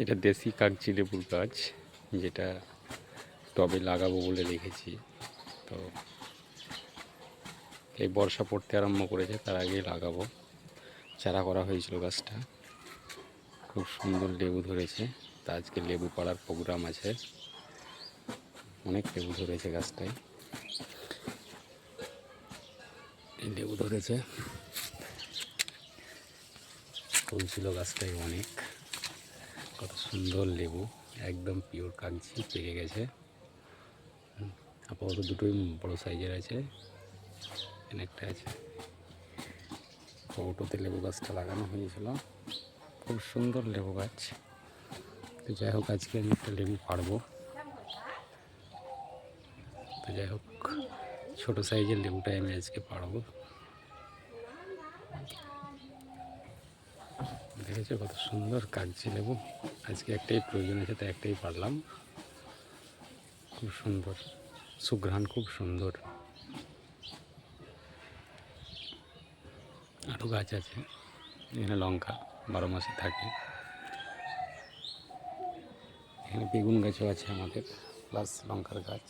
এটা দেশি কাগজি লেবুর গাছ, যেটা টবে লাগাবো বলে রেখেছি। তো এই বর্ষা পড়তে আরম্ভ করেছে, তার আগেই লাগাবো। চারা করা হয়েছিল গাছটা, খুব সুন্দর লেবু ধরেছে। তা আজকে লেবু পাড়ার প্রোগ্রাম আছে, অনেক লেবু ধরেছে গাছটায়। এই লেবু ধরেছে, ফুল ছিল গাছটায় অনেক। কত সুন্দর লেবু, একদম পিওর কাগজি, পেকে গেছে। আপাতত দুটোই বড় সাইজের আছে, একটা আছে। কৌটোতে লেবু গাছটা লাগানো হয়েছিল, খুব সুন্দর লেবু গাছ। তো যাই হোক, আজকে আমি একটা লেবু পাড়বো। তো যাই হোক, ছোটো সাইজের লেবুটাই আমি আজকে পাড়বো। দেখেছো কত সুন্দর কাগজি লেবু। আজকে একটাই প্রয়োজন আছে, তাই একটাই পারলাম। খুব সুন্দর সুঘ্রাণ, খুব সুন্দর। আরও গাছ আছে এখানে, লঙ্কা 12 মাসে থাকে। এখানে বেগুন গাছও আছে আমাদের, প্লাস লঙ্কার গাছ।